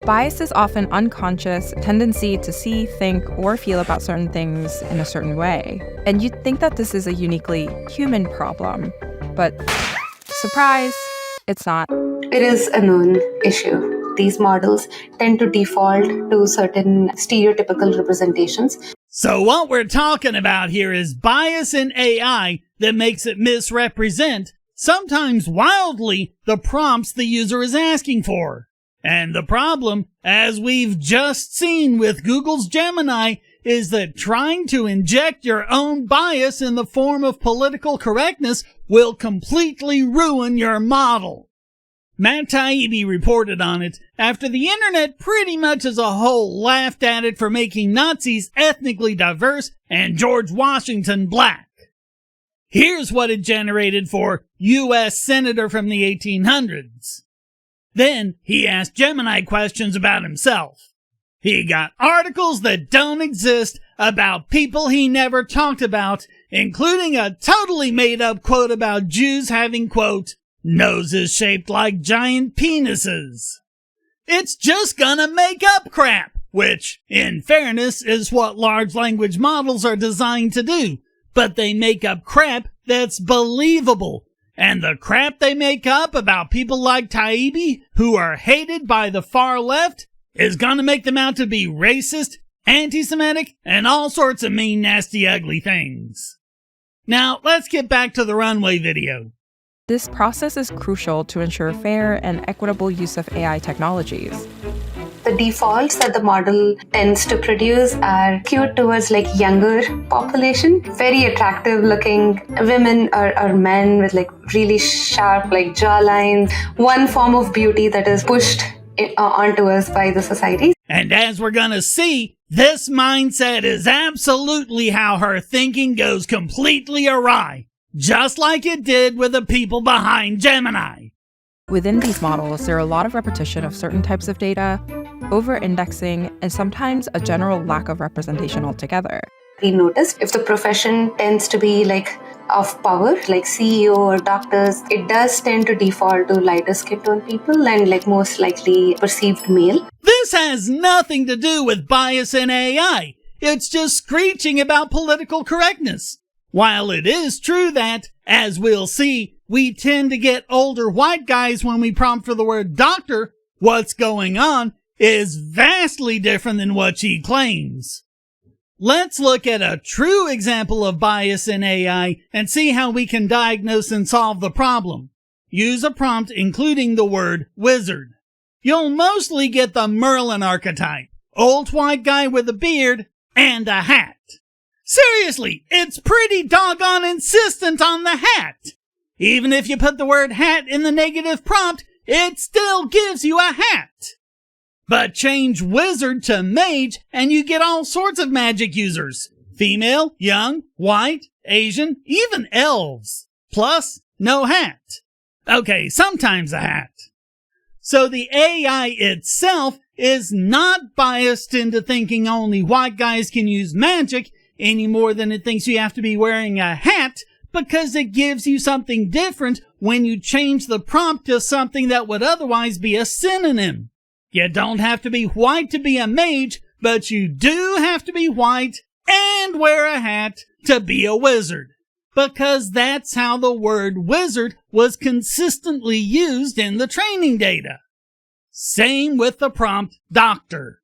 Bias is often unconscious tendency to see, think, or feel about certain things in a certain way. And you'd think that this is a uniquely human problem, but surprise, it's not. It is a known issue. These models tend to default to certain stereotypical representations. So what we're talking about here is bias in AI that makes it misrepresent, sometimes wildly, the prompts the user is asking for. And the problem, as we've just seen with Google's Gemini, is that trying to inject your own bias in the form of political correctness will completely ruin your model. Matt Taibbi reported on it after the internet pretty much as a whole laughed at it for making Nazis ethnically diverse and George Washington black. Here's what it generated for U.S. Senator from the 1800s. Then he asked Gemini questions about himself. He got articles that don't exist about people he never talked about, including a totally made-up quote about Jews having, quote, noses shaped like giant penises. It's just gonna make up crap, which, in fairness, is what large language models are designed to do. But they make up crap that's believable. And the crap they make up about people like Taibbi, who are hated by the far left, is gonna make them out to be racist, anti-Semitic, and all sorts of mean, nasty, ugly things. Now, let's get back to the runway video. This process is crucial to ensure fair and equitable use of AI technologies. The defaults that the model tends to produce are skewed towards like younger population, very attractive looking women or men with like really sharp like jawlines, one form of beauty that is pushed onto us by the society. And as we're gonna see, this mindset is absolutely how her thinking goes completely awry. Just like it did with the people behind Gemini. Within these models, there are a lot of repetition of certain types of data, over-indexing, and sometimes a general lack of representation altogether. We noticed if the profession tends to be like of power, like CEO or doctors, it does tend to default to lighter skin tone people and like most likely perceived male. This has nothing to do with bias in AI. It's just screeching about political correctness. While it is true that, as we'll see, we tend to get older white guys when we prompt for the word doctor, what's going on is vastly different than what she claims. Let's look at a true example of bias in AI and see how we can diagnose and solve the problem. Use a prompt including the word wizard. You'll mostly get the Merlin archetype, old white guy with a beard and a hat. Seriously, it's pretty doggone insistent on the hat. Even if you put the word hat in the negative prompt, it still gives you a hat. But change wizard to mage and you get all sorts of magic users. Female, young, white, Asian, even elves. Plus, no hat. Okay, sometimes a hat. So the AI itself is not biased into thinking only white guys can use magic any more than it thinks you have to be wearing a hat, because it gives you something different when you change the prompt to something that would otherwise be a synonym. You don't have to be white to be a mage, but you do have to be white and wear a hat to be a wizard, because that's how the word wizard was consistently used in the training data. Same with the prompt doctor.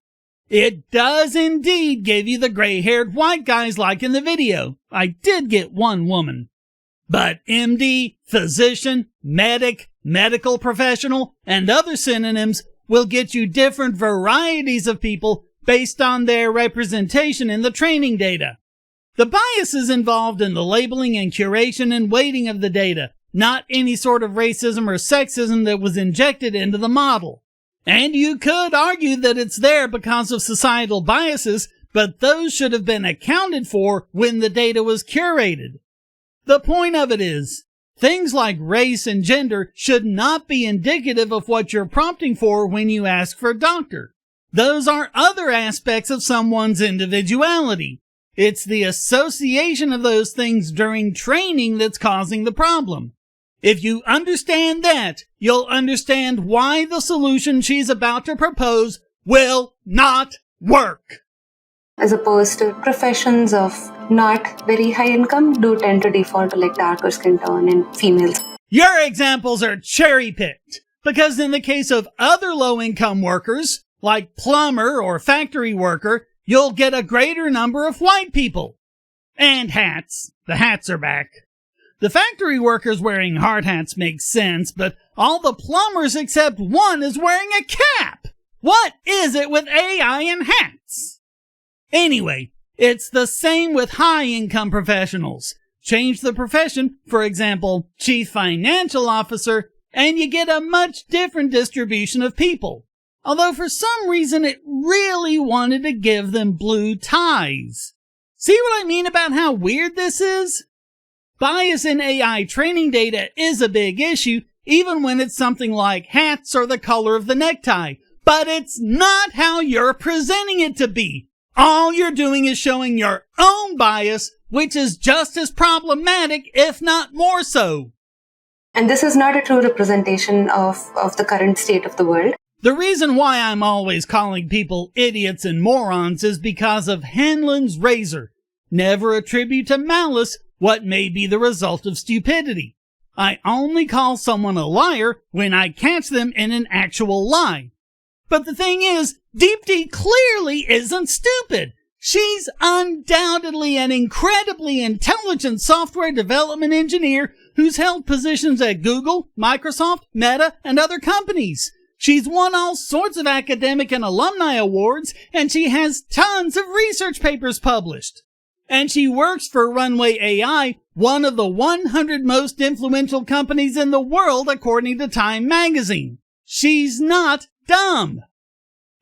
It does indeed give you the gray-haired white guys like in the video. I did get one woman. But MD, physician, medic, medical professional, and other synonyms will get you different varieties of people based on their representation in the training data. The biases involved in the labeling and curation and weighting of the data, not any sort of racism or sexism that was injected into the model. And you could argue that it's there because of societal biases, but those should have been accounted for when the data was curated. The point of it is, things like race and gender should not be indicative of what you're prompting for when you ask for doctor. Those are other aspects of someone's individuality. It's the association of those things during training that's causing the problem. If you understand that, you'll understand why the solution she's about to propose will not work. As opposed to professions of not very high income do tend to default to like darker skin tone and females. Your examples are cherry-picked, because in the case of other low-income workers, like plumber or factory worker, you'll get a greater number of white people. And hats. The hats are back. The factory workers wearing hard hats makes sense, but all the plumbers except one is wearing a cap. What is it with AI and hats? Anyway, it's the same with high-income professionals. Change the profession, for example, chief financial officer, and you get a much different distribution of people. Although for some reason it really wanted to give them blue ties. See what I mean about how weird this is? Bias in AI training data is a big issue, even when it's something like hats or the color of the necktie. But it's not how you're presenting it to be. All you're doing is showing your own bias, which is just as problematic, if not more so. And this is not a true representation of the current state of the world. The reason why I'm always calling people idiots and morons is because of Hanlon's razor. Never attribute to malice what may be the result of stupidity. I only call someone a liar when I catch them in an actual lie. But the thing is, Deepti clearly isn't stupid. She's undoubtedly an incredibly intelligent software development engineer who's held positions at Google, Microsoft, Meta, and other companies. She's won all sorts of academic and alumni awards, and she has tons of research papers published. And she works for Runway AI, one of the 100 most influential companies in the world according to Time magazine. She's not dumb.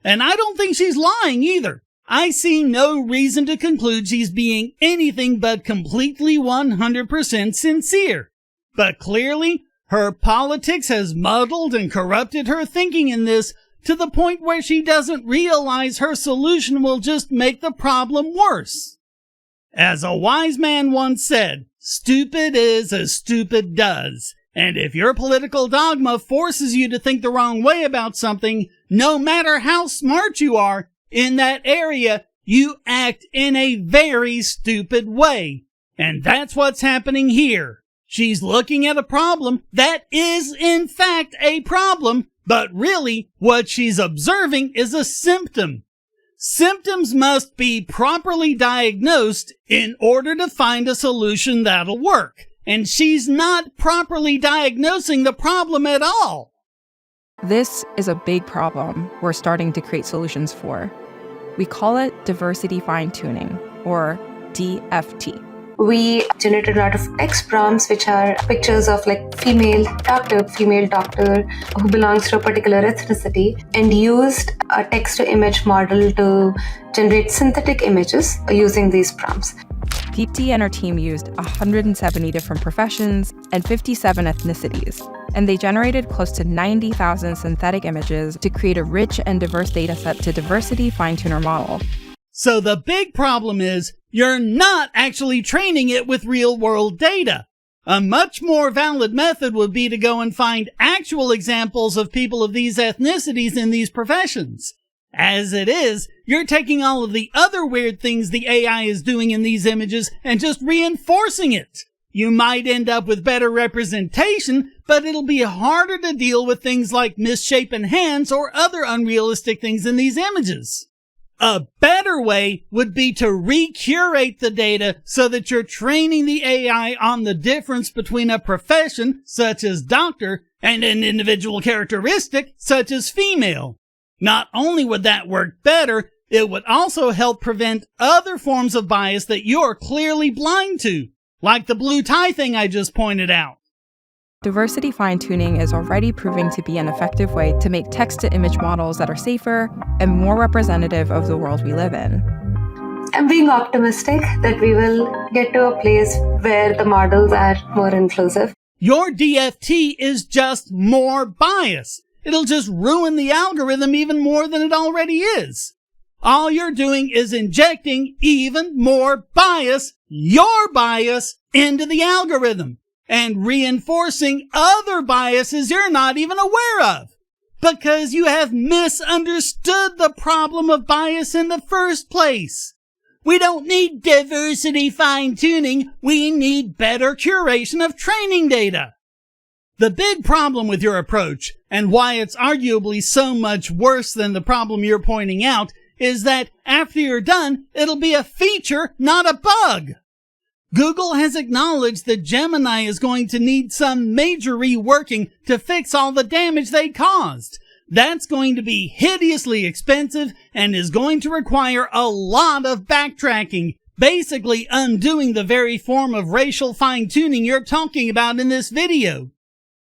And I don't think she's lying either. I see no reason to conclude she's being anything but completely 100% sincere. But clearly, her politics has muddled and corrupted her thinking in this to the point where she doesn't realize her solution will just make the problem worse. As a wise man once said, stupid is as stupid does. And if your political dogma forces you to think the wrong way about something, no matter how smart you are in that area, you act in a very stupid way. And that's what's happening here. She's looking at a problem that is in fact a problem, but really what she's observing is a symptom. Symptoms must be properly diagnosed in order to find a solution that'll work. And she's not properly diagnosing the problem at all. This is a big problem we're starting to create solutions for. We call it diversity fine-tuning, or DFT. We generated a lot of text prompts, which are pictures of like female doctor who belongs to a particular ethnicity, and used a text-to-image model to generate synthetic images using these prompts. Deepti and her team used 170 different professions and 57 ethnicities, and they generated close to 90,000 synthetic images to create a rich and diverse dataset to diversity fine-tuner model. So the big problem is you're not actually training it with real-world data. A much more valid method would be to go and find actual examples of people of these ethnicities in these professions. As it is, you're taking all of the other weird things the AI is doing in these images and just reinforcing it. You might end up with better representation, but it'll be harder to deal with things like misshapen hands or other unrealistic things in these images. A better way would be to recurate the data so that you're training the AI on the difference between a profession, such as doctor, and an individual characteristic, such as female. Not only would that work better, it would also help prevent other forms of bias that you're clearly blind to, like the blue tie thing I just pointed out. Diversity fine-tuning is already proving to be an effective way to make text-to-image models that are safer and more representative of the world we live in. I'm being optimistic that we will get to a place where the models are more inclusive. Your DFT is just more bias. It'll just ruin the algorithm even more than it already is. All you're doing is injecting even more bias, your bias, into the algorithm. and reinforcing other biases you're not even aware of, because you have misunderstood the problem of bias in the first place. We don't need diversity fine-tuning, we need better curation of training data. The big problem with your approach, and why it's arguably so much worse than the problem you're pointing out, is that after you're done, it'll be a feature, not a bug. Google has acknowledged that Gemini is going to need some major reworking to fix all the damage they caused. That's going to be hideously expensive and is going to require a lot of backtracking, basically undoing the very form of racial fine-tuning you're talking about in this video.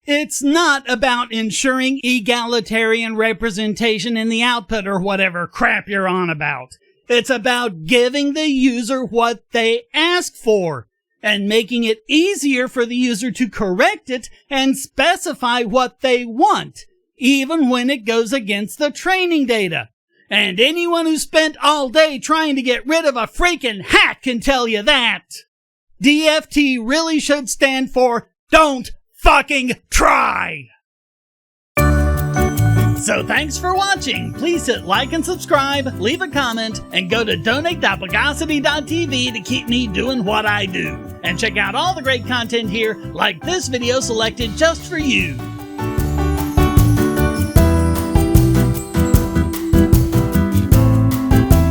It's not about ensuring egalitarian representation in the output or whatever crap you're on about. It's about giving the user what they ask for and making it easier for the user to correct it and specify what they want, even when it goes against the training data. And anyone who spent all day trying to get rid of a freaking hack can tell you that. DFT really should stand for Don't Fucking Try! So thanks for watching. Please hit like and subscribe, leave a comment, and go to donate.bogosity.tv to keep me doing what I do. And check out all the great content here, like this video selected just for you.